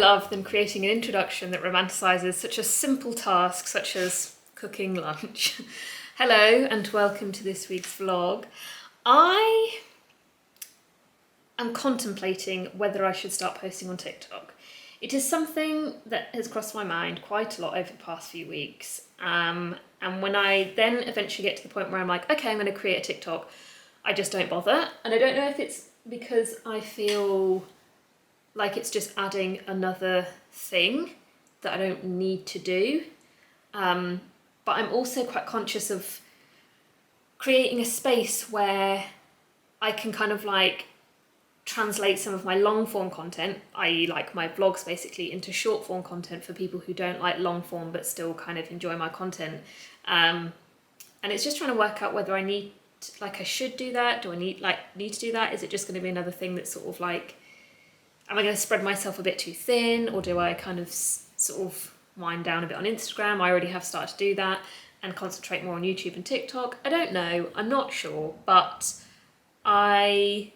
love than creating an introduction that romanticises such a simple task such as cooking lunch? Hello and welcome to this week's vlog. I am contemplating whether I should start posting on TikTok. It is something that has crossed my mind quite a lot over the past few weeks. And when I then eventually get to the point where I'm like, okay, I'm going to create a TikTok, I just don't bother. And I don't know if it's because I feel like it's just adding another thing that I don't need to do. But I'm also quite conscious of creating a space where I can kind of like translate some of my long form content, i.e. like my vlogs basically, into short form content for people who don't like long form but still kind of enjoy my content. And it's just trying to work out whether I should do that. Do I need to do that? Is it just going to be another thing that's sort of like, am I going to spread myself a bit too thin, or do I kind of sort of wind down a bit on Instagram? I already have started to do that, and concentrate more on YouTube and TikTok. I don't know, I'm not sure, but I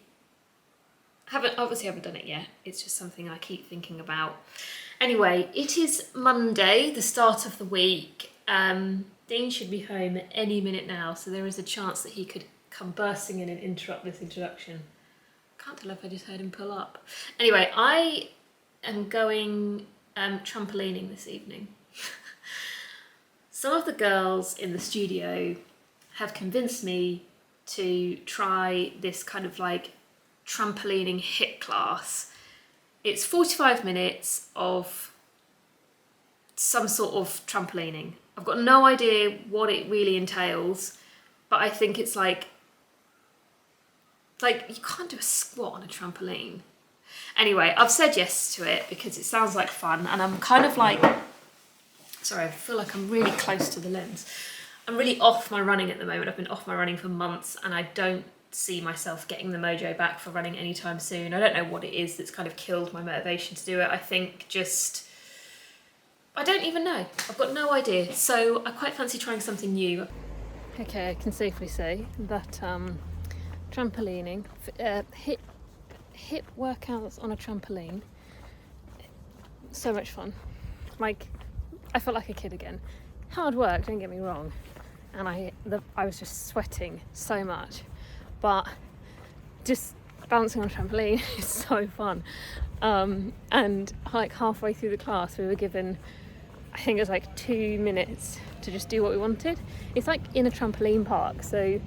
haven't done it yet. It's just something I keep thinking about. Anyway, it is Monday, the start of the week. Dean should be home any minute now, so there is a chance that he could come bursting in and interrupt this introduction. Can't tell if I just heard him pull up. Anyway, I am going trampolining this evening. Some of the girls in the studio have convinced me to try this kind of like trampolining HIIT class. It's 45 minutes of some sort of trampolining. I've got no idea what it really entails, but I think it's like you can't do a squat on a trampoline. Anyway, I've said yes to it because it sounds like fun, and I'm kind of like, sorry, I feel like I'm really close to the lens. I'm really off my running at the moment. I've been off my running for months, and I don't see myself getting the mojo back for running anytime soon. I don't know what it is that's kind of killed my motivation to do it. I think I don't even know. I've got no idea. So I quite fancy trying something new. Okay, I can safely say that trampolining, hip workouts on a trampoline, so much fun. Like, I felt like a kid again. Hard work, don't get me wrong, and I was just sweating so much, but just bouncing on a trampoline is so fun. And like halfway through the class we were given, I think it was like 2 minutes to just do what we wanted. It's like in a trampoline park, so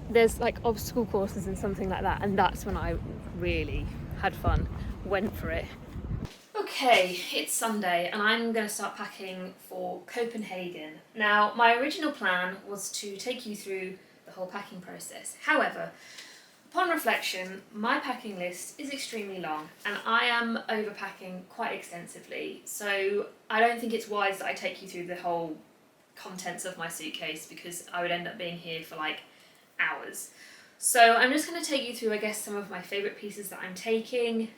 there's like obstacle courses and something like that, and that's when I really had fun, went for it. Okay, it's Sunday and I'm going to start packing for Copenhagen. Now, my original plan was to take you through the whole packing process. However, upon reflection, my packing list is extremely long and I am overpacking quite extensively, so I don't think it's wise that I take you through the whole contents of my suitcase, because I would end up being here for like hours. So I'm just going to take you through, I guess, some of my favourite pieces that I'm taking.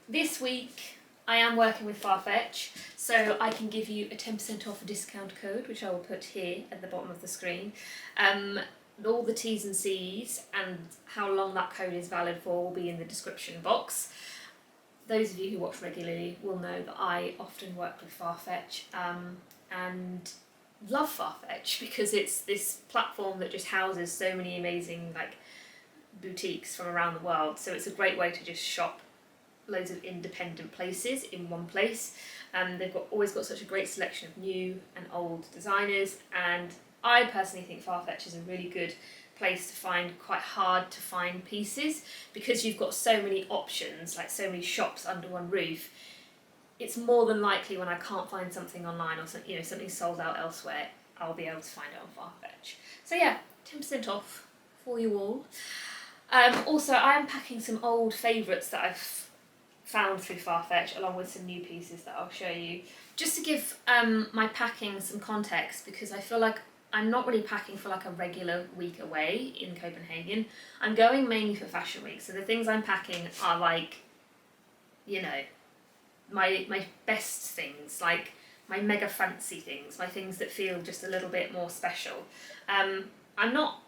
This week I am working with Farfetch, so I can give you a 10% off a discount code, which I will put here at the bottom of the screen. All the T's and C's and how long that code is valid for will be in the description box. Those of you who watch regularly will know that I often work with Farfetch and love Farfetch because it's this platform that just houses so many amazing like boutiques from around the world. So it's a great way to just shop loads of independent places in one place. They've always got such a great selection of new and old designers, and I personally think Farfetch is a really good place to find quite hard to find pieces, because you've got so many options, like so many shops under one roof. It's more than likely when I can't find something online or something sold out elsewhere, I'll be able to find it on Farfetch. So yeah, 10% off for you all. Also, I am packing some old favourites that I've found through Farfetch, along with some new pieces that I'll show you. Just to give my packing some context, because I feel like I'm not really packing for like a regular week away in Copenhagen. I'm going mainly for Fashion Week, so the things I'm packing are like, my best things, like my mega fancy things, my things that feel just a little bit more special. I'm not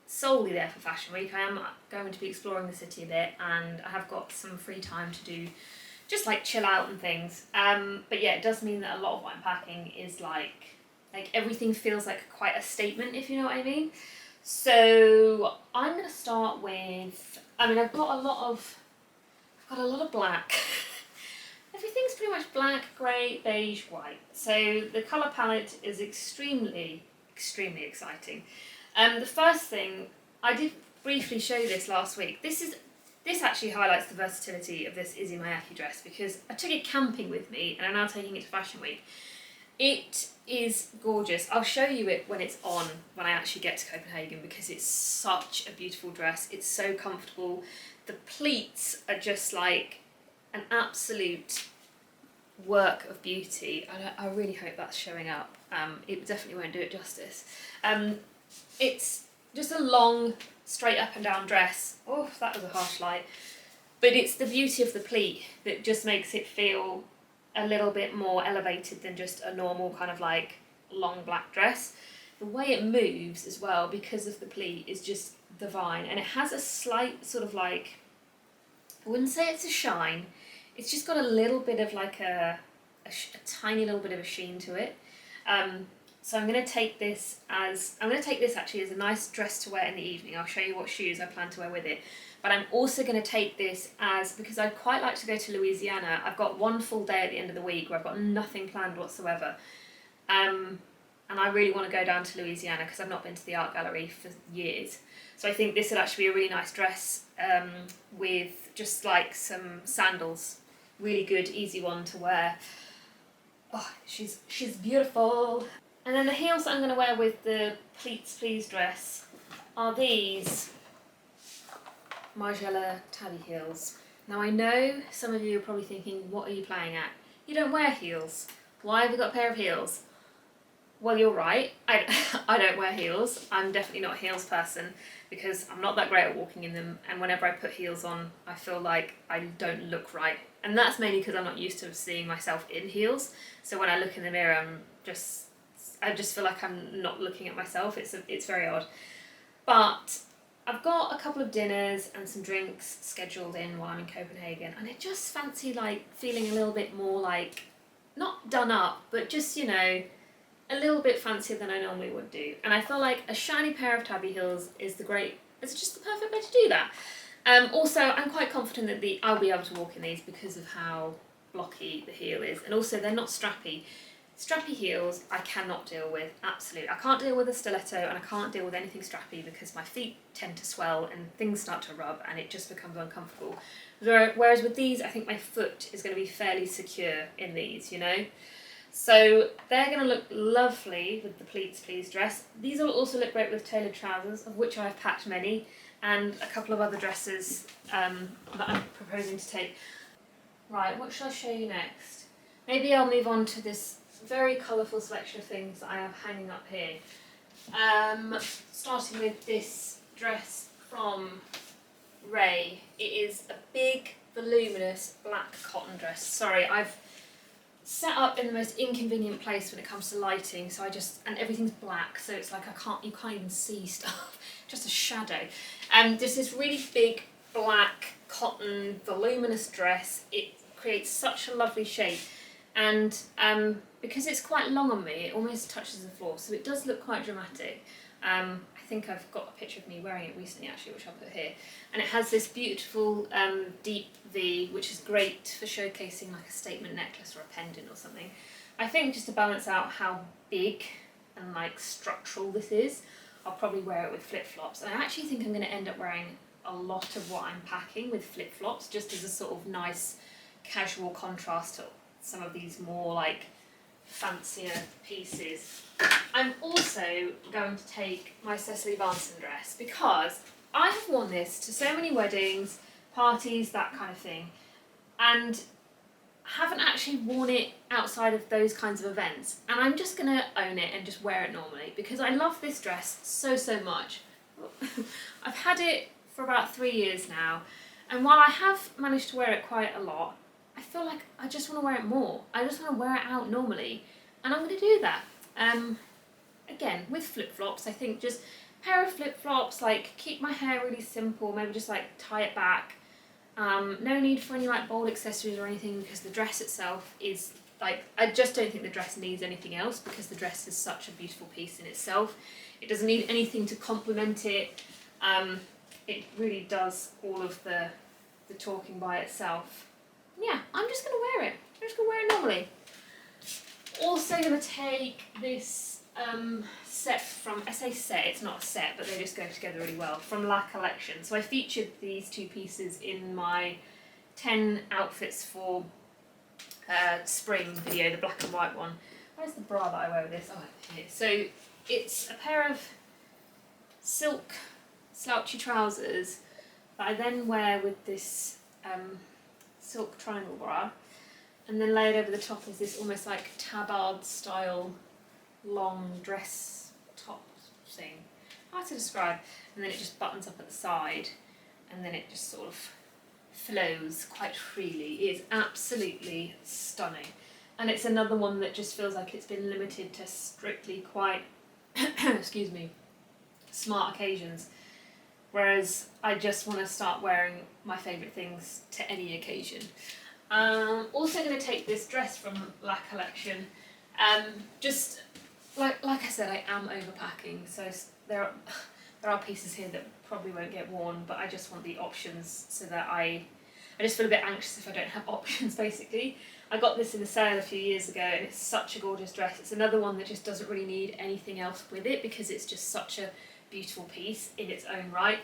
solely there for Fashion Week. I am going to be exploring the city a bit, and I have got some free time to do just like chill out and things. But yeah, it does mean that a lot of what I'm packing is like everything feels like quite a statement, if you know what I mean. So I'm going to start with, I mean, I've got a lot of black. Everything's pretty much black, grey, beige, white. So the colour palette is extremely exciting. The first thing, I did briefly show this last week. This actually highlights the versatility of this Issey Miyake dress because I took it camping with me and I'm now taking it to Fashion Week. It is gorgeous. I'll show you it when it's on, when I actually get to Copenhagen, because it's such a beautiful dress. It's so comfortable. The pleats are just like an absolute work of beauty. I really hope that's showing up. It definitely won't do it justice. It's just a long, straight up and down dress. Oh, that was a harsh light. But it's the beauty of the pleat that just makes it feel a little bit more elevated than just a normal kind of like long black dress. The way it moves as well, because of the pleat, is just divine. And it has a slight sort of like, I wouldn't say it's a shine, it's just got a little bit of like a tiny little bit of a sheen to it. So I'm going to take this actually as a nice dress to wear in the evening. I'll show you what shoes I plan to wear with it. But I'm also going to take this as, because I'd quite like to go to Louisiana. I've got one full day at the end of the week where I've got nothing planned whatsoever. And I really want to go down to Louisiana because I've not been to the art gallery for years. So I think this would actually be a really nice dress with just like some sandals. Really good, easy one to wear. Oh, she's beautiful. And then the heels that I'm going to wear with the Pleats Please dress are these Margiela tabby heels. Now I know some of you are probably thinking, what are you playing at? You don't wear heels. Why have you got a pair of heels? Well, you're right. I don't wear heels. I'm definitely not a heels person because I'm not that great at walking in them, and whenever I put heels on I feel like I don't look right. And that's mainly because I'm not used to seeing myself in heels. So when I look in the mirror I just feel like I'm not looking at myself. It's very odd. But I've got a couple of dinners and some drinks scheduled in while I'm in Copenhagen, and I just fancy like feeling a little bit more like, not done up, but just, you know, a little bit fancier than I normally would do. And I feel like a shiny pair of tabby heels it's just the perfect way to do that. Also, I'm quite confident that I'll be able to walk in these because of how blocky the heel is, and also they're not strappy. Strappy heels I cannot deal with, absolutely. I can't deal with a stiletto and I can't deal with anything strappy because my feet tend to swell and things start to rub and it just becomes uncomfortable. Whereas with these, I think my foot is going to be fairly secure in these, you know? So they're going to look lovely with the Pleats Please dress. These will also look great with tailored trousers, of which I've packed many, and a couple of other dresses that I'm proposing to take. Right, what shall I show you next? Maybe I'll move on to this very colourful selection of things that I have hanging up here. Starting with this dress from Ray. It is a big, voluminous black cotton dress. Sorry, I've set up in the most inconvenient place when it comes to lighting, so and everything's black, so it's like you can't even see stuff, just a shadow. There's this really big black cotton voluminous dress. It creates such a lovely shape, and because it's quite long on me, it almost touches the floor, so it does look quite dramatic. I think I've got a picture of me wearing it recently actually, which I'll put here. And it has this beautiful deep V, which is great for showcasing like a statement necklace or a pendant or something. I think just to balance out how big and like structural this is, I'll probably wear it with flip-flops. And I actually think I'm going to end up wearing a lot of what I'm packing with flip-flops, just as a sort of nice casual contrast to some of these more like fancier pieces. I'm also going to take my Cecily Vanson dress because I have worn this to so many weddings, parties, that kind of thing, and haven't actually worn it outside of those kinds of events. And I'm just going to own it and just wear it normally because I love this dress so much. I've had it for about 3 years now, and while I have managed to wear it quite a lot, I feel like I just want to wear it more. I just want to wear it out normally, and I'm going to do that. Again, with flip-flops, I think just a pair of flip-flops, like keep my hair really simple, maybe just like tie it back, No need for any like bold accessories or anything, because the dress itself is like, I just don't think the dress needs anything else, because the dress is such a beautiful piece in itself. It doesn't need anything to complement it. It really does all of the talking by itself. Yeah, I'm just going to wear it. I'm just going to wear it normally. Also going to take this set from, I say set, it's not a set, but they just go together really well, from La Collection. So I featured these two pieces in my 10 outfits for spring video, the black and white one. Where's the bra that I wear with this? Oh, here. So it's a pair of silk slouchy trousers that I then wear with this silk triangle bra, and then layered over the top is this almost like tabard style long dress top thing. Hard to describe. And then it just buttons up at the side, and then it just sort of flows quite freely. It is absolutely stunning. And it's another one that just feels like it's been limited to strictly quite, excuse me, smart occasions. Whereas I just want to start wearing my favourite things to any occasion. Also going to take this dress from La Collection. Just like I said, I am overpacking, so there are pieces here that probably won't get worn, but I just want the options, so that I just feel a bit anxious if I don't have options, basically. I got this in a sale a few years ago, and it's such a gorgeous dress. It's another one that just doesn't really need anything else with it, because it's just such a beautiful piece in its own right.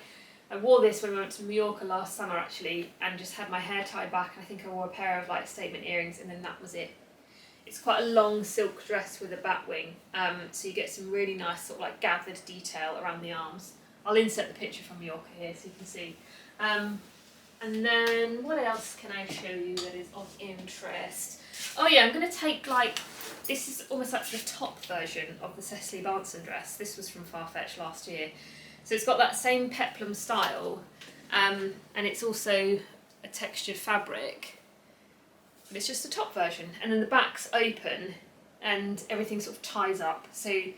I wore this when we went to Mallorca last summer, actually, and just had my hair tied back, and I think I wore a pair of like statement earrings, and then that was it. It's quite a long silk dress with a bat wing, so you get some really nice sort of like gathered detail around the arms. I'll insert the picture from Mallorca here so you can see. And then what else can I show you that is of interest? Oh yeah, I'm going to take like, this is almost like the top version of the Cecily Banson dress. This was from Farfetch last year. So it's got that same peplum style, and it's also a textured fabric. But it's just a top version, and then the back's open and everything sort of ties up. So it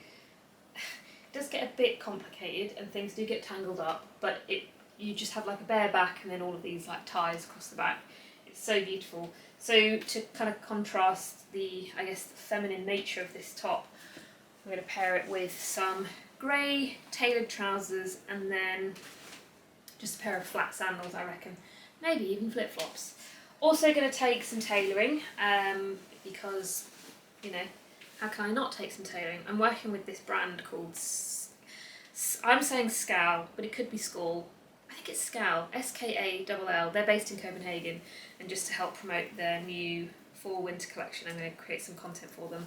does get a bit complicated and things do get tangled up, but you just have like a bare back and then all of these like ties across the back. It's so beautiful. So to kind of contrast the, I guess, the feminine nature of this top, I'm going to pair it with some grey tailored trousers and then just a pair of flat sandals, I reckon. Maybe even flip-flops. Also going to take some tailoring, because, you know, how can I not take some tailoring? I'm working with this brand called, I'm saying Skal, but it could be Skall. I think it's Skal, S-K-A-L-L. They're based in Copenhagen, and just to help promote their new fall-winter collection, I'm going to create some content for them.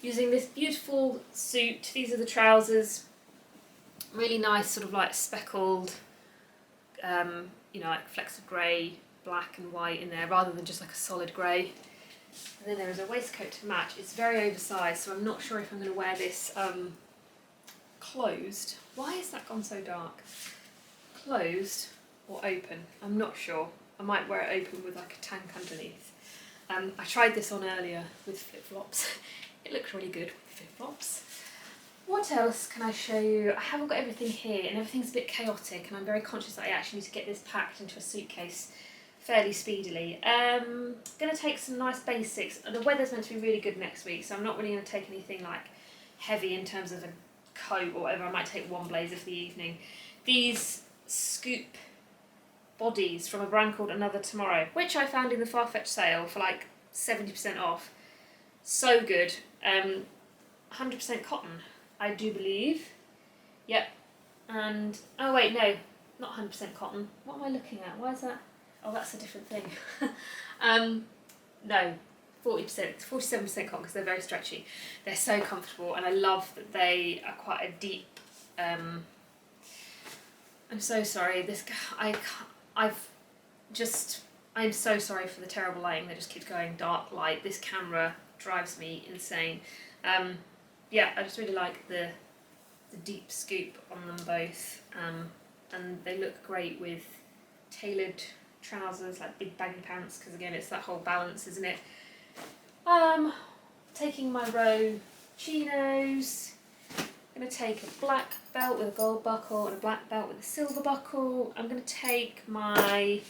Using this beautiful suit, these are the trousers, really nice sort of like speckled, you know, like flecks of grey, black and white in there, rather than just like a solid grey. And then there is a waistcoat to match. It's very oversized, so I'm not sure if I'm going to wear this closed. Why has that gone so dark? Closed or open? I'm not sure. I might wear it open with like a tank underneath. I tried this on earlier with flip-flops. It looks really good with flip-flops. What else can I show you? I haven't got everything here, and everything's a bit chaotic, and I'm very conscious that I actually need to get this packed into a suitcase fairly speedily. Going to take some nice basics. The weather's meant to be really good next week, so I'm not really going to take anything like heavy in terms of a coat or whatever. I might take one blazer for the evening. These scoop bodies from a brand called Another Tomorrow, which I found in the Farfetch sale for like 70% off. So good. 100% cotton, I do believe. Yep. And, oh wait, no, not 100% cotton. What am I looking at? Why is that? Oh, that's a different thing. No, 40%, 47% cotton, because they're very stretchy. They're so comfortable, and I love that they are quite a deep, I'm so sorry, I'm so sorry for the terrible lighting that just keeps going dark light. This camera drives me insane. Yeah, I just really like the deep scoop on them both, and they look great with tailored trousers, like big baggy pants, because again it's that whole balance, isn't it? Taking my row chinos. I'm going to take a black belt with a gold buckle and a black belt with a silver buckle. I'm going to take my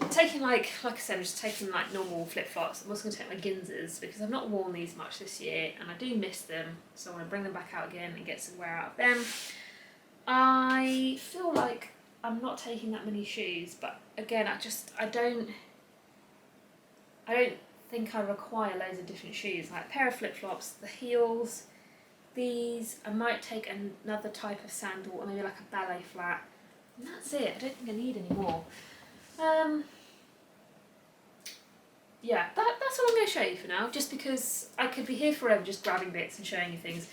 taking like I said, I'm just taking like normal flip-flops. I'm also going to take my Ginzas because I've not worn these much this year and I do miss them, so I want to bring them back out again and get some wear out of them. I feel like I'm not taking that many shoes, but again, I don't think I require loads of different shoes. Like a pair of flip-flops, the heels, these, I might take another type of sandal or maybe like a ballet flat, and that's it. I don't think I need any more. Yeah, that's all I'm going to show you for now, just because I could be here forever just grabbing bits and showing you things.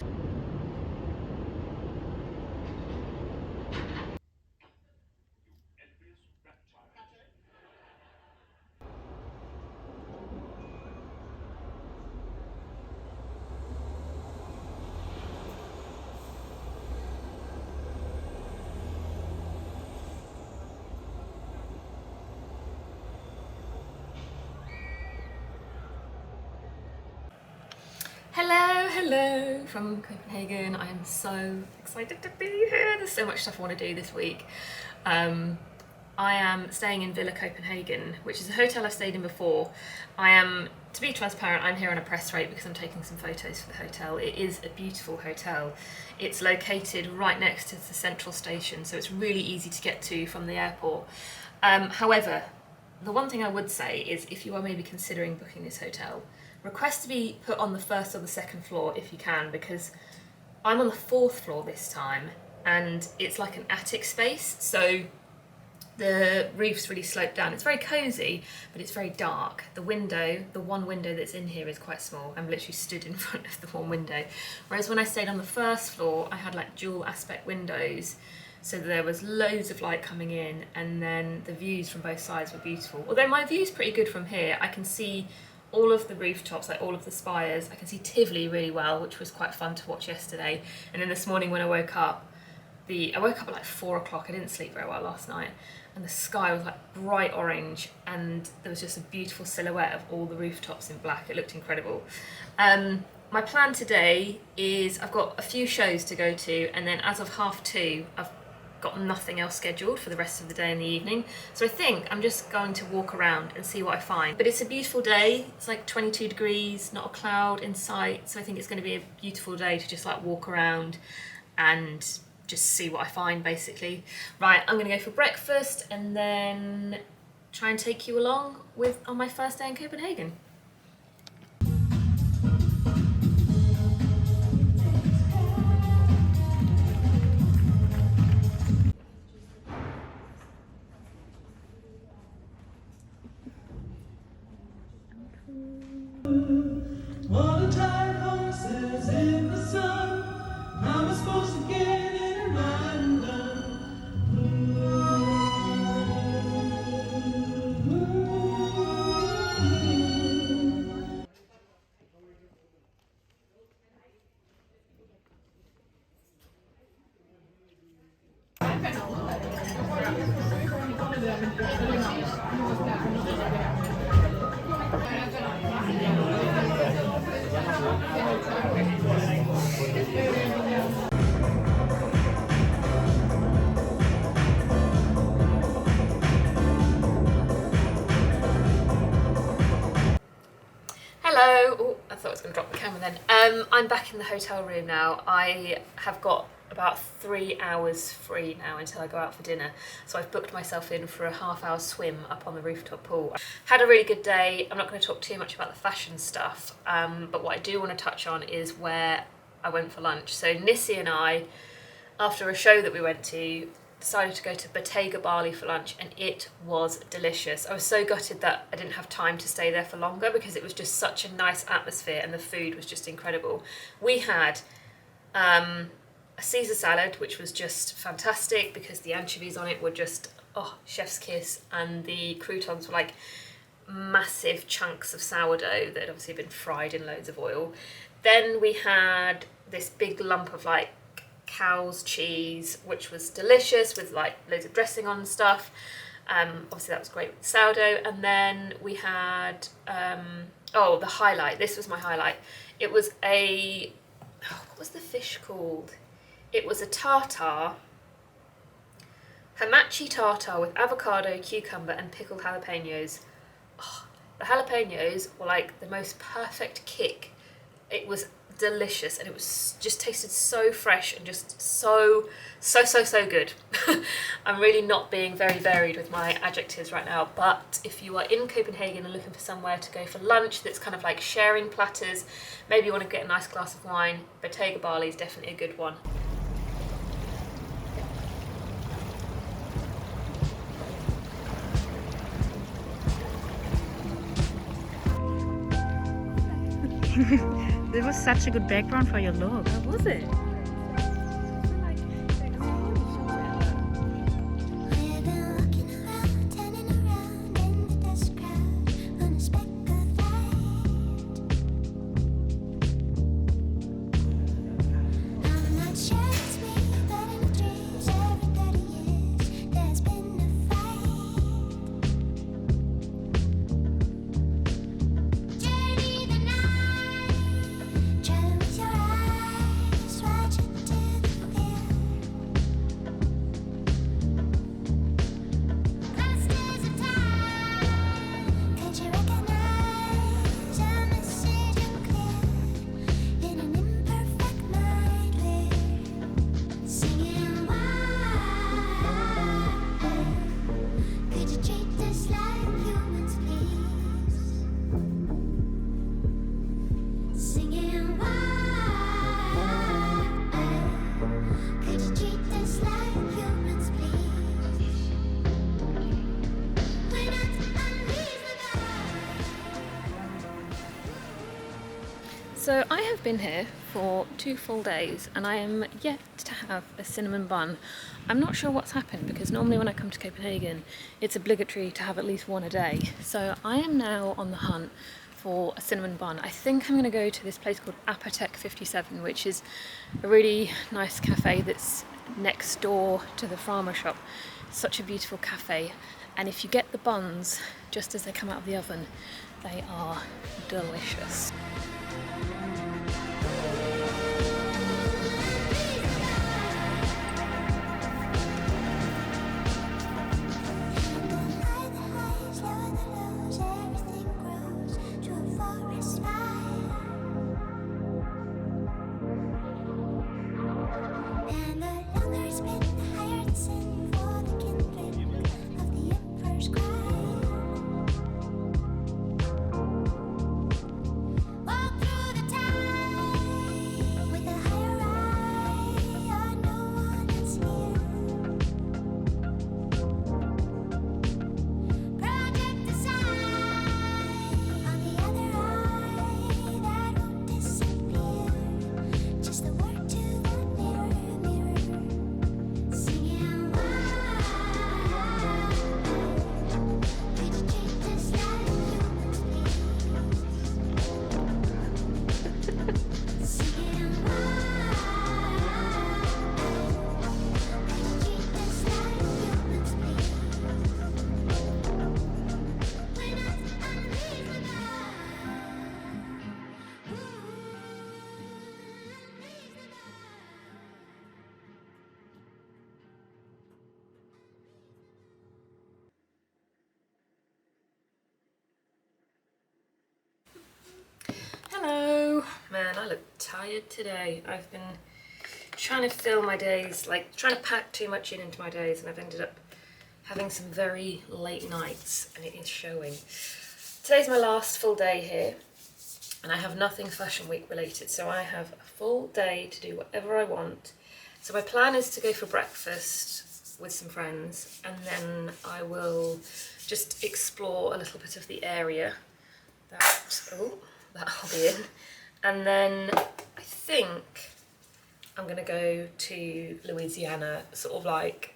Hello from Copenhagen. I am so excited to be here. There's so much stuff I want to do this week. I am staying in Villa Copenhagen, which is a hotel I've stayed in before. To be transparent, I'm here on a press rate because I'm taking some photos for the hotel. It is a beautiful hotel. It's located right next to the central station, so it's really easy to get to from the airport. However, the one thing I would say is if you are maybe considering booking this hotel, request to be put on the first or the second floor if you can, because I'm on the 4th floor this time and it's like an attic space, so the roof's really sloped down. It's very cosy, but it's very dark. The one window that's in here is quite small. I'm literally stood in front of the one window. Whereas when I stayed on the 1st floor, I had like dual aspect windows, so there was loads of light coming in, and then the views from both sides were beautiful. Although my view's pretty good from here. I can see all of the rooftops, like all of the spires. I can see Tivoli really well, which was quite fun to watch yesterday. And then this morning when I woke up at like 4 o'clock. I didn't sleep very well last night, and the sky was like bright orange, and there was just a beautiful silhouette of all the rooftops in black. It looked incredible. My plan today is I've got a few shows to go to, and then as of 2:30, I've got nothing else scheduled for the rest of the day and the evening. So I think I'm just going to walk around and see what I find. But it's a beautiful day. It's like 22 degrees, not a cloud in sight. So I think it's going to be a beautiful day to just like walk around and just see what I find, basically. Right, I'm going to go for breakfast and then try and take you along on my first day in Copenhagen. Hello. Oh, I thought I was going to drop the camera then. I'm back in the hotel room now. I have got about 3 hours free now until I go out for dinner. So I've booked myself in for a half-hour swim up on the rooftop pool. Had a really good day. I'm not going to talk too much about the fashion stuff, but what I do want to touch on is where I went for lunch. So Nissi and I, after a show that we went to, decided to go to Bottega Bali for lunch, and it was delicious. I was so gutted that I didn't have time to stay there for longer because it was just such a nice atmosphere and the food was just incredible. We had a Caesar salad, which was just fantastic because the anchovies on it were just, oh, chef's kiss, and the croutons were like massive chunks of sourdough that had obviously been fried in loads of oil. Then we had this big lump of like cow's cheese, which was delicious with like loads of dressing on and stuff. Obviously that was great with sourdough. And then we had the highlight. This was my highlight. It was what was the fish called? It was a tartare Hamachi tartar with avocado, cucumber and pickled jalapenos. Oh, the jalapenos were like the most perfect kick. It was delicious and it was just tasted so fresh and just so good. I'm really not being very varied with my adjectives right now, but if you are in Copenhagen and looking for somewhere to go for lunch that's kind of like sharing platters, maybe you want to get a nice glass of wine, Bottega Barley is definitely a good one. There was such a good background for your look. How was it? So I have been here for 2 full days and I am yet to have a cinnamon bun. I'm not sure what's happened because normally when I come to Copenhagen it's obligatory to have at least one a day. So I am now on the hunt for a cinnamon bun. I think I'm going to go to this place called Apotek 57, which is a really nice cafe that's next door to the farmer shop. Such a beautiful cafe, and if you get the buns just as they come out of the oven, they are delicious. Hello! Man, I look tired today. I've been trying to fill my days, like trying to pack too much into my days, and I've ended up having some very late nights, and it is showing. Today's my last full day here, and I have nothing Fashion Week related, so I have a full day to do whatever I want. So my plan is to go for breakfast with some friends, and then I will just explore a little bit of the area that I'll be in, and then I think I'm gonna go to Louisiana sort of like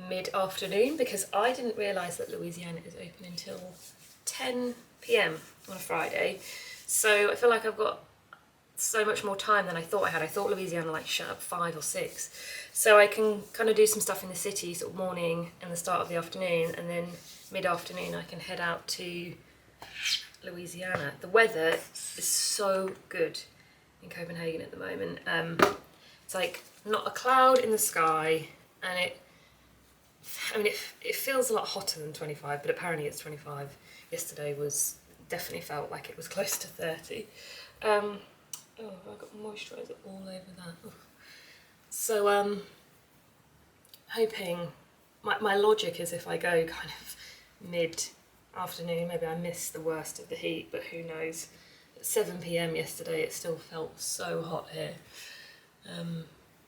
mid-afternoon, because I didn't realise that Louisiana is open until 10 p.m. on a Friday, so I feel like I've got so much more time than I thought I had. I thought Louisiana like shut up 5 or 6, so I can kind of do some stuff in the city sort of morning and the start of the afternoon, and then mid-afternoon I can head out to Louisiana. The weather is so good in Copenhagen at the moment. It's like not a cloud in the sky, and I mean, it feels a lot hotter than 25, but apparently it's 25. Yesterday definitely felt like it was close to 30. Oh, I've got moisturiser all over that. Oh. So, hoping, my logic is if I go kind of mid-afternoon, maybe I miss the worst of the heat, but who knows. At 7 p.m. yesterday, it still felt so hot here.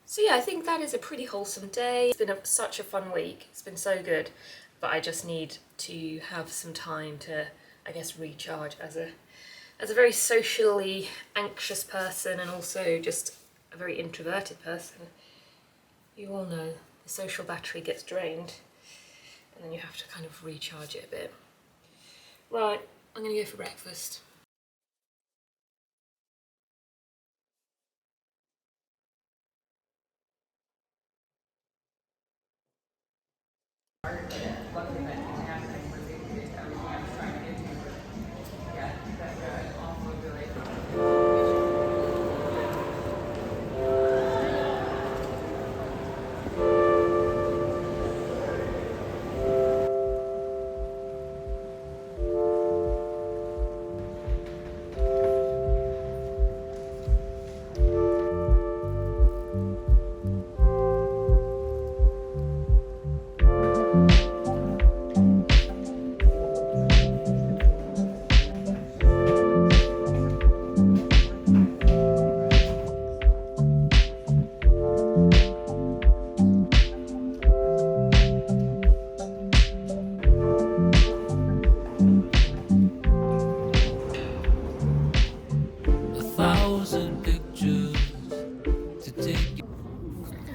So yeah, I think that is a pretty wholesome day. It's been such a fun week. It's been so good, but I just need to have some time to, I guess, recharge as a very socially anxious person and also just a very introverted person. You all know the social battery gets drained and then you have to kind of recharge it a bit. Right, I'm gonna go for breakfast.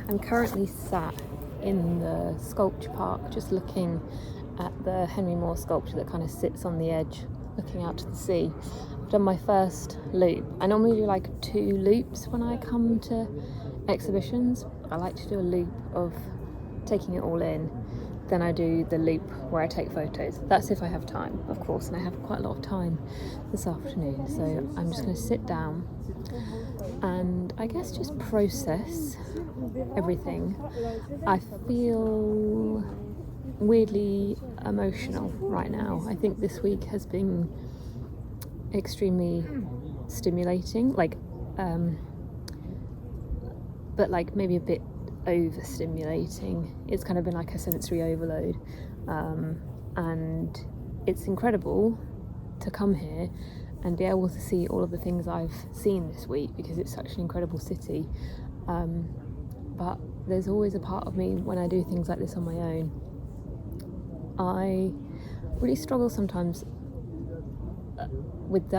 I'm currently sat in the sculpture park just looking at the Henry Moore sculpture that kind of sits on the edge looking out to the sea. I've done my first loop. I normally do like 2 loops when I come to exhibitions. I like to do a loop of taking it all in, then I do the loop where I take photos. That's if I have time, of course, and I have quite a lot of time this afternoon, so I'm just going to sit down and I guess just process everything. I feel weirdly emotional right now. I think this week has been extremely stimulating, but like maybe a bit overstimulating. It's kind of been like a sensory overload, and it's incredible to come here and be able to see all of the things I've seen this week because it's such an incredible city, but there's always a part of me when I do things like this on my own. I really struggle sometimes with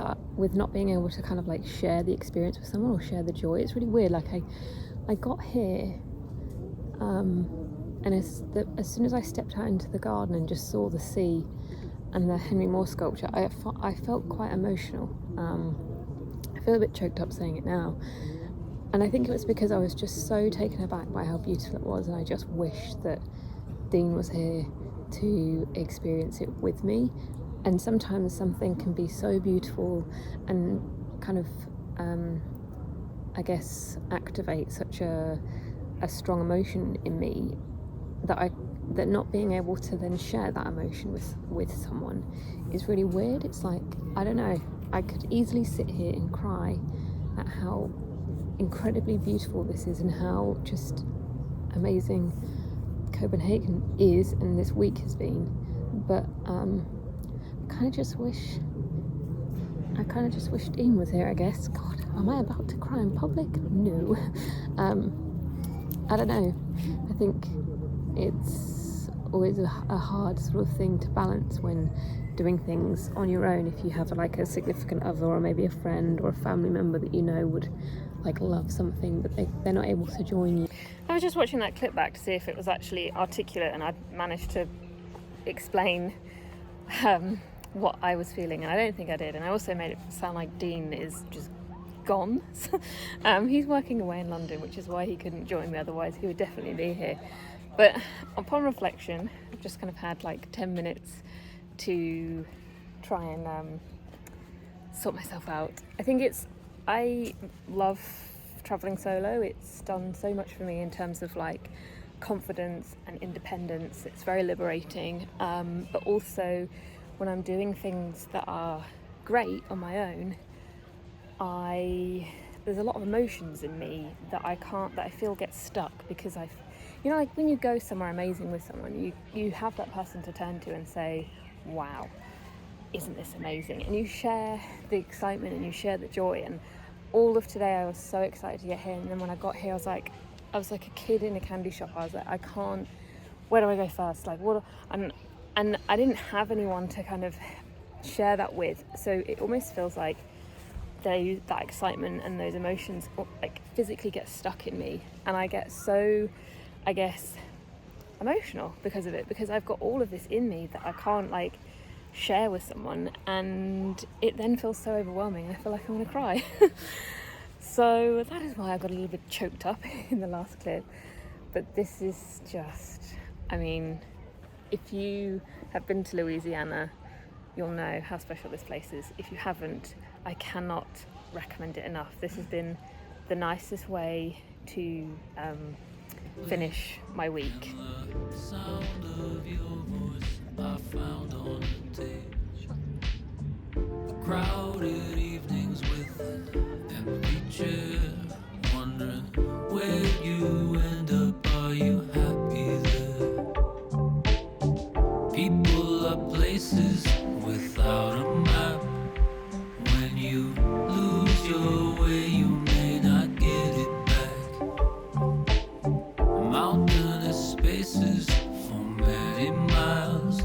not being able to kind of like share the experience with someone or share the joy. It's really weird. Like I got here, and as soon as I stepped out into the garden and just saw the sea and the Henry Moore sculpture, I felt quite emotional. I feel a bit choked up saying it now, and I think it was because I was just so taken aback by how beautiful it was, and I just wished that Dean was here to experience it with me. And sometimes something can be so beautiful and kind of I guess activate such a strong emotion in me that not being able to then share that emotion with someone is really weird. It's like, I don't know, I could easily sit here and cry at how incredibly beautiful this is and how just amazing Copenhagen is and this week has been, but I kind of just wish Dean was here, I guess. God, am I about to cry in public? No. I don't know. I think it's always a hard sort of thing to balance when doing things on your own. If you have like a significant other or maybe a friend or a family member that you know would like love something but they're not able to join you. I was just watching that clip back to see if it was actually articulate, and I'd managed to explain what I was feeling, and I don't think I did. And I also made it sound like Dean is just gone. He's working away in London, which is why he couldn't join me, otherwise he would definitely be here. But upon reflection, I've just kind of had like 10 minutes to try and sort myself out. I love travelling solo. It's done so much for me in terms of like confidence and independence. It's very liberating, but also when I'm doing things that are great on my own, there's a lot of emotions in me that I feel get stuck, because like when you go somewhere amazing with someone, you have that person to turn to and say, wow, isn't this amazing? And you share the excitement and you share the joy. And all of today I was so excited to get here, and then when I got here I was like a kid in a candy shop. I was like, I can't, where do I go first? Like what? And I didn't have anyone to kind of share that with, so it almost feels like that excitement and those emotions like physically get stuck in me, and I get so, I guess, emotional because of it, because I've got all of this in me that I can't like share with someone, and it then feels so overwhelming. I feel like I'm gonna cry. So that is why I got a little bit choked up in the last clip. But this is just, I mean, if you have been to Louisiana, you'll know how special this place is. If you haven't, I cannot recommend it enough. This has been the nicest way to finish my week. Sound of your voice I found on the tape. Crowded evenings with an empty chair, wondering where you end up. Are you happy there? People are places without a map. When you lose your way, you may not get it back. Mountainous spaces for many miles,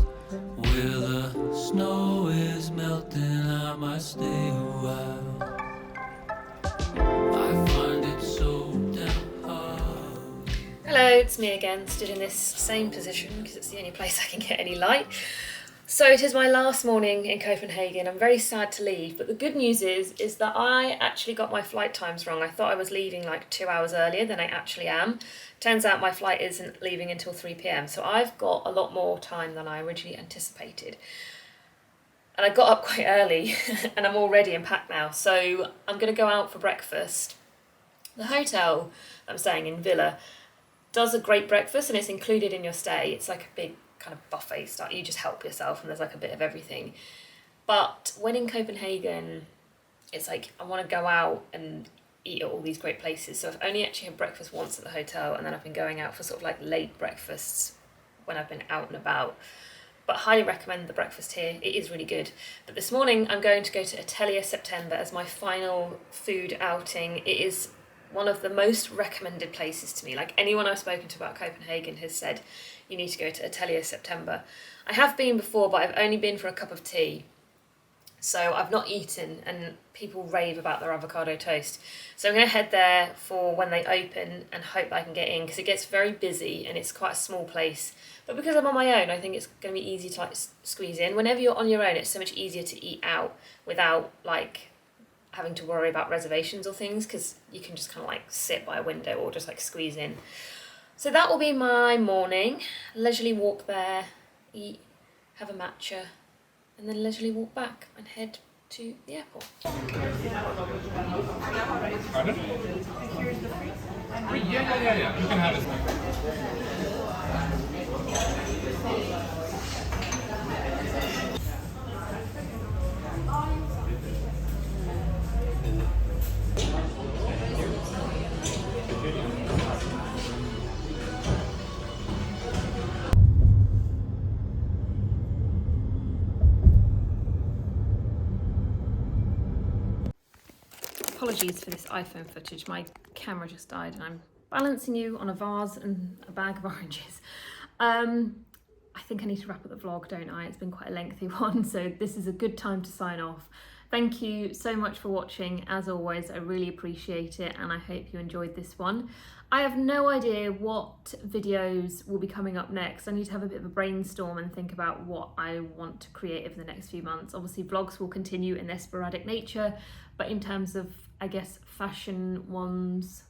where the snow is melting, I might stay a while. I find it so damn hard. Hello, it's me again, stood in this same position because it's the only place I can get any light. So it is my last morning in Copenhagen. I'm very sad to leave, but the good news is that I actually got my flight times wrong. I thought I was leaving like 2 hours earlier than I actually am. Turns out my flight isn't leaving until 3 p.m, so I've got a lot more time than I originally anticipated. And I got up quite early and I'm all ready and packed now, so I'm going to go out for breakfast. The hotel I'm staying in, Villa, does a great breakfast and it's included in your stay. It's like a big kind of buffet style. You just help yourself and there's like a bit of everything. But when in Copenhagen, it's like I want to go out and eat at all these great places. So I've only actually had breakfast once at the hotel, and then I've been going out for sort of like late breakfasts when I've been out and about. But highly recommend the breakfast here. It is really good. But this morning I'm going to go to Atelier September as my final food outing. It is one of the most recommended places to me. Like anyone I've spoken to about Copenhagen has said, you need to go to Atelier September. I have been before, but I've only been for a cup of tea. So I've not eaten, and people rave about their avocado toast. So I'm going to head there for when they open and hope I can get in, because it gets very busy and it's quite a small place. But because I'm on my own, I think it's going to be easy to like squeeze in. Whenever you're on your own, it's so much easier to eat out without like having to worry about reservations or things, because you can just kind of like sit by a window or just like squeeze in. So that will be my morning. Leisurely walk there, eat, have a matcha, and then leisurely walk back and head to the airport. Pardon? Yeah. You can have it. Apologies for this iPhone footage, my camera just died and I'm balancing you on a vase and a bag of oranges. I think I need to wrap up the vlog, don't I? It's been quite a lengthy one, so this is a good time to sign off. Thank you so much for watching. As always, I really appreciate it and I hope you enjoyed this one. I have no idea what videos will be coming up next. I need to have a bit of a brainstorm and think about what I want to create over the next few months. Obviously, vlogs will continue in their sporadic nature, but in terms of, I guess, fashion ones,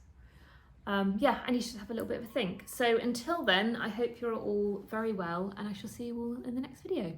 yeah, I need to have a little bit of a think. So until then, I hope you're all very well and I shall see you all in the next video.